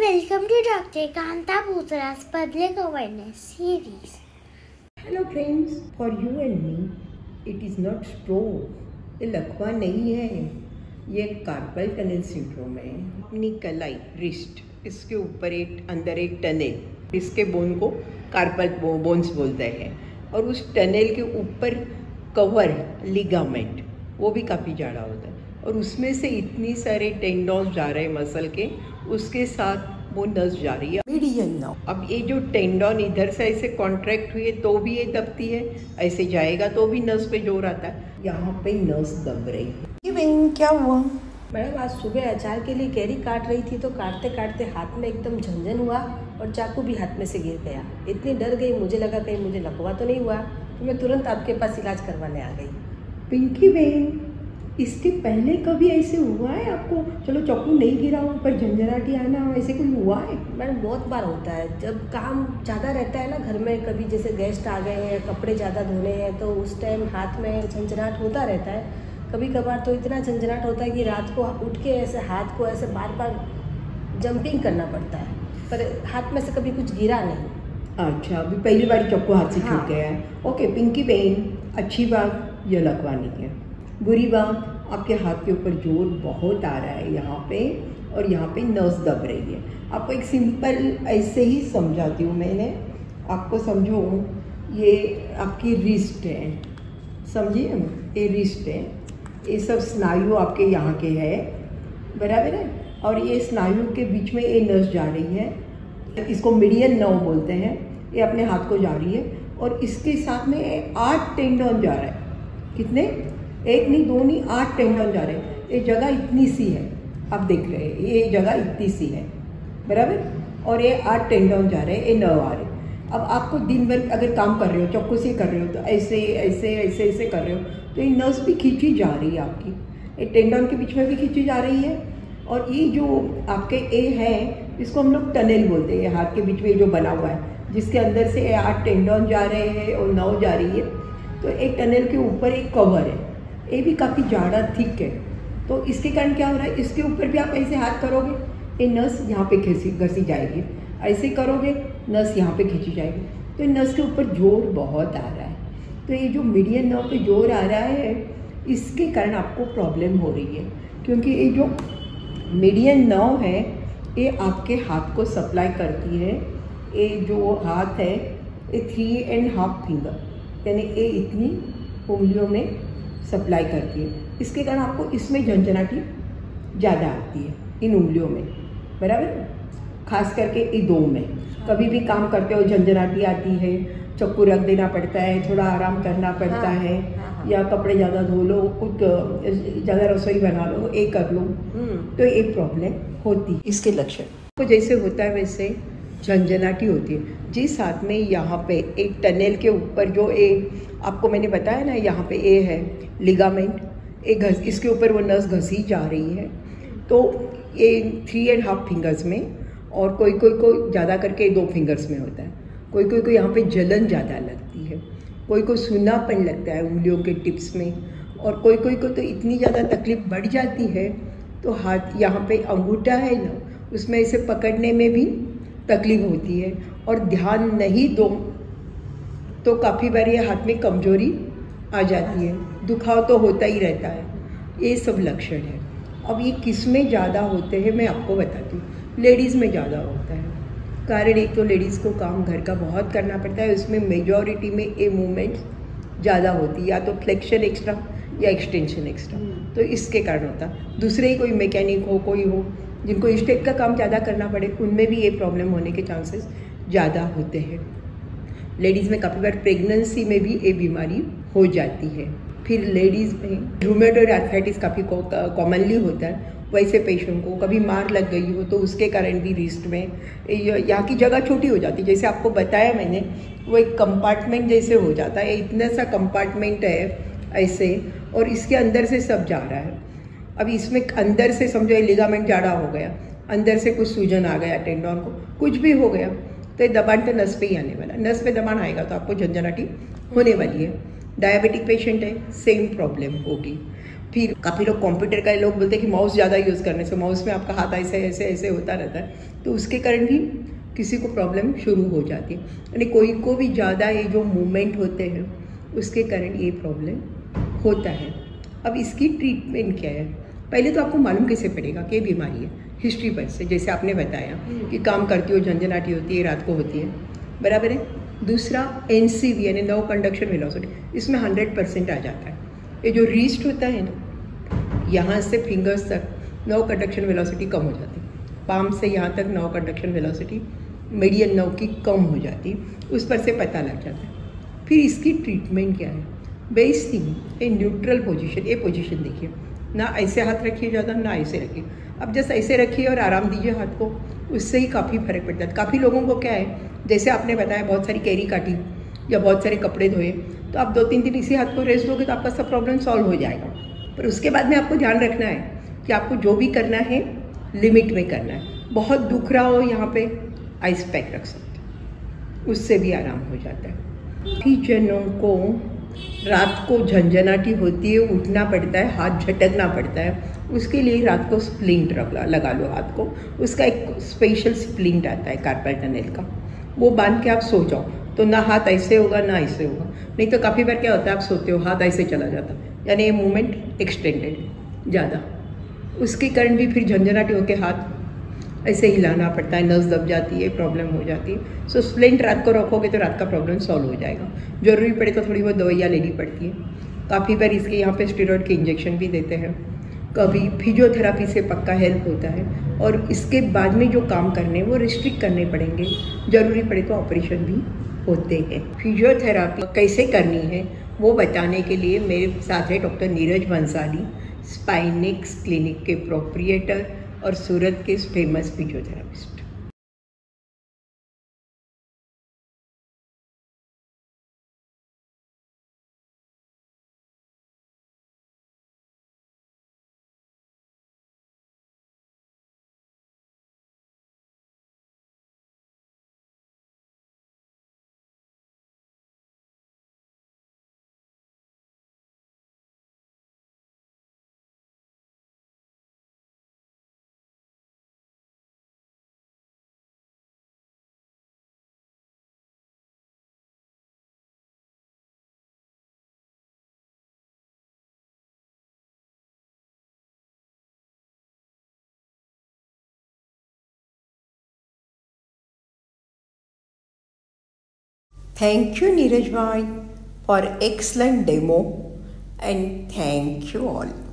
welcome to Dr. Kanta Bhutra's Public Awareness Series. Hello friends, for you and me, it is not stroke. ये लकवा नहीं है, ये carpal tunnel syndrome है। अपनी कलाई रिस्ट, इसके ऊपर अंदर एक टनल, इसके बोन को कार्पल बोन्स बोलते हैं, और उस टनल के ऊपर कवर लिगामेंट, वो भी काफ़ी जाड़ा होता है, और उसमें से इतनी सारे टेंडॉन्स जा रहे हैं मसल के, उसके साथ वो नस जा रही है मीडियन नर्व। अब ये जो टेंडॉन इधर से ऐसे कॉन्ट्रैक्ट हुए तो भी ये दबती है, ऐसे जाएगा तो भी नस पे जोर आता है, यहाँ पे नस दब रही है। ये बहन क्या हुआ? मैडम आज सुबह अचार के लिए कैरी काट रही थी तो काटते काटते हाथ में एकदम झंझन हुआ और चाकू भी हाथ में से गिर गया। इतनी डर गई, मुझे लगा कहीं मुझे लकवा तो नहीं हुआ, तो मैं तुरंत आपके पास इलाज करवाने आ गई। पिंकी बहन, इसके पहले कभी ऐसे हुआ है आपको? चलो चाकू नहीं गिरा हो पर झंझनाटी आना, ऐसे कोई हुआ है? मैडम बहुत बार होता है, जब काम ज़्यादा रहता है ना घर में, कभी जैसे गेस्ट आ गए हैं, कपड़े ज़्यादा धोने हैं, तो उस टाइम हाथ में झंझनाट होता रहता है। कभी कभार तो इतना झंझनाट होता है कि रात को उठ के ऐसे हाथ को ऐसे बार बार जंपिंग करना पड़ता है, पर हाथ में से कभी कुछ गिरा नहीं। अच्छा, अभी पहली बार चाकू हाथ से छूट गया है। ओके पिंकी बहन, अच्छी बात ये लकवा नहीं है। बुरी बात, आपके हाथ के ऊपर जोर बहुत आ रहा है यहाँ पे, और यहाँ पे नस दब रही है। आपको एक सिंपल ऐसे ही समझाती हूँ मैंने, आपको समझो, ये आपकी रिस्ट है, समझिए, ये रिस्ट है, ये सब स्नायु आपके यहाँ के है, बराबर है, और ये स्नायु के बीच में ये नस जा रही है, इसको मीडियन नर्व बोलते हैं, ये अपने हाथ को जा रही है, और इसके साथ में 8 टेंडन जा रहा है। कितने? 1 नहीं 2 नहीं 8 टेंडन जा रहे हैं। ये जगह इतनी सी है, आप देख रहे हैं, ये जगह इतनी सी है, बराबर, और ये 8 टेंडन जा रहे हैं, ये नर्व आ रहे हैं। अब आपको दिन भर अगर काम कर रहे हो, चाकू से कर रहे हो, तो ऐसे ऐसे ऐसे ऐसे कर रहे हो, तो ये नर्व्स भी खींची जा रही है आपकी, ये टेंडन के बीच में भी खींची जा रही है, और ये जो आपके ए है, इसको हम लोग टनल बोलते हैं, हाथ के बीच में जो बना हुआ है, जिसके अंदर से 8 टेंडन जा रहे हैं और नर्व जा रही है, तो एक टनल के ऊपर एक कवर है, ये भी काफ़ी जाड़ा थिक है, तो इसके कारण क्या हो रहा है, इसके ऊपर भी आप ऐसे हाथ करोगे, ये नस यहाँ पे घसी जाएगी, ऐसे करोगे नस यहाँ पे खींची जाएगी, तो नस के ऊपर जोर बहुत आ रहा है। तो ये जो मीडियन नर्व पे जोर आ रहा है, इसके कारण आपको प्रॉब्लम हो रही है, क्योंकि ये जो मीडियन नर्व है, ये आपके हाथ को सप्लाई करती है। ये जो हाथ है, ये 3.5 फिंगर, यानी ये इतनी उंगलियों में सप्लाई करती है। इसके कारण आपको इसमें झंझनाटी ज़्यादा आती है, इन उंगलियों में, बराबर, खास करके ये 2 में। कभी भी काम करते हो झंझनाटी आती है, चाकू रख देना पड़ता है, थोड़ा आराम करना पड़ता है, या कपड़े ज़्यादा धो लो, कुछ ज़्यादा रसोई बना लो, ये कर लो, तो ये प्रॉब्लम होती है। इसके लक्षण तो जैसे होता है वैसे झंझनाटी होती है। जिस हाथ में यहाँ पे एक टनल के ऊपर जो आपको मैंने बताया ना, यहाँ पे ए है लिगामेंट, इसके ऊपर वो नस घसी जा रही है, तो ये 3.5 फिंगर्स में, और कोई कोई को ज़्यादा करके 2 फिंगर्स में होता है, कोई कोई को यहाँ पे जलन ज़्यादा लगती है, कोई को सूनापन लगता है उंगलियों के टिप्स में, और कोई कोई को तो इतनी ज़्यादा तकलीफ बढ़ जाती है, तो हाथ यहाँ पे अंगूठा है ना, उसमें इसे पकड़ने में भी तकलीफ होती है, और ध्यान नहीं दो तो काफ़ी बार ये हाथ में कमजोरी आ जाती है, दुखाव तो होता ही रहता है। ये सब लक्षण है। अब ये किस में ज़्यादा होते हैं मैं आपको बताती हूँ। लेडीज़ में ज़्यादा होता है, कारण एक तो लेडीज़ को काम घर का बहुत करना पड़ता है, उसमें मेजॉरिटी में ये मूवमेंट ज़्यादा होती है, या तो फ्लेक्शन एक्स्ट्रा या एक्सटेंशन एक्स्ट्रा, तो इसके कारण होता है। दूसरे ही कोई मैकेनिक हो, कोई हो जिनको इस टाइप का काम ज़्यादा करना पड़े, उनमें भी ये प्रॉब्लम होने के चांसेस ज़्यादा होते हैं। लेडीज़ में काफ़ी बार प्रेगनेंसी में भी ये बीमारी हो जाती है। फिर लेडीज़ में रूमेटॉइड आर्थराइटिस काफ़ी कॉमनली होता है। वैसे पेशेंट को कभी मार लग गई हो तो उसके कारण भी रिस्ट में यहाँ की जगह छोटी हो जाती है, जैसे आपको बताया मैंने, वो एक कंपार्टमेंट जैसे हो जाता है, इतना सा कंपार्टमेंट है ऐसे, और इसके अंदर से सब जा रहा है। अब इसमें अंदर से समझो ये लिगामेंट जाड़ा हो गया, अंदर से कुछ सूजन आ गया टेंडन को, कुछ भी हो गया, तो ये दबान तो नस पे ही आने वाला, नस पे दबान आएगा तो आपको झंझनाटी होने वाली है। डायबिटिक पेशेंट है, सेम प्रॉब्लम होगी। फिर काफ़ी लोग कंप्यूटर का लोग बोलते हैं कि माउस ज़्यादा यूज़ करने से माउस में आपका हाथ ऐसे ऐसे ऐसे होता रहता है, तो उसके कारण भी किसी को प्रॉब्लम शुरू हो जाती है। यानी कोई को भी ज़्यादा ये जो मूवमेंट होते हैं उसके कारण ये प्रॉब्लम होता है। अब इसकी ट्रीटमेंट क्या है? पहले तो आपको मालूम कैसे पड़ेगा कि ये बीमारी है? हिस्ट्री पर से, जैसे आपने बताया कि काम करती हो, झंझनाटी होती है, रात को होती है, बराबर है। दूसरा NCV यानी नो कंडक्शन वेलोसिटी, इसमें 100% आ जाता है। ये जो रिस्ट होता है ना, यहाँ से फिंगर्स तक नो कंडक्शन वेलोसिटी कम हो जाती है। पाम से यहाँ तक no conduction velocity median nerve की कम हो जाती, उस पर से पता लग जाता है। फिर इसकी ट्रीटमेंट क्या है? Best thing a neutral position. ये पोजीशन देखिए, ना ऐसे हाथ रखिए ज़्यादा, ना ऐसे रखिए। अब जैसे ऐसे रखिए और आराम दीजिए हाथ को, उससे ही काफ़ी फर्क पड़ता है। काफ़ी लोगों को क्या है, जैसे आपने बताया बहुत सारी कैरी काटी या बहुत सारे कपड़े धोए, तो आप 2-3 दिन इसी हाथ को रेस्ट दोगे तो आपका सब प्रॉब्लम सॉल्व हो जाएगा। पर उसके बाद में आपको ध्यान रखना है कि आपको जो भी करना है लिमिट में करना है। बहुत दुख रहा हो यहाँ पे आइस पैक रख सकते हैं, उससे भी आराम हो जाता है। काफ़ी जनों को रात को झंझनाटी होती है, उठना पड़ता है, हाथ झटकना पड़ता है, उसके लिए रात को स्प्लिंट लगा लो हाथ को। उसका एक स्पेशल स्प्लिंट आता है कार्पल टनल का, वो बांध के आप सो जाओ तो ना हाथ ऐसे होगा ना ऐसे होगा। नहीं तो काफ़ी बार क्या होता है, आप सोते हो हाथ ऐसे चला जाता है, यानी ये मूवमेंट एक्सटेंडेड ज़्यादा, उसके कारण भी फिर झंझनाटी होकर हाथ ऐसे हिलाना पड़ता है, नस दब जाती है, प्रॉब्लम हो जाती है। सो स्प्लिंट रात को रखोगे तो रात का प्रॉब्लम सॉल्व हो जाएगा। ज़रूरी पड़े तो थोड़ी बहुत दवाइयाँ लेनी पड़ती है। काफ़ी बार इसके यहाँ पे स्टेरॉइड के इंजेक्शन भी देते हैं, कभी फिजियोथेरापी से पक्का हेल्प होता है। और इसके बाद में जो काम करने वो रिस्ट्रिक्ट करने पड़ेंगे, ज़रूरी पड़े तो ऑपरेशन भी होते हैं। फिजियोथेरापी कैसे करनी है वो बताने के लिए मेरे साथ है डॉक्टर नीरज भंसाली, स्पाइनिक्स क्लिनिक के प्रोप्रिएटर और सूरत के famous physiotherapist. Thank you, Neeraj bhai, for excellent demo, and thank you all.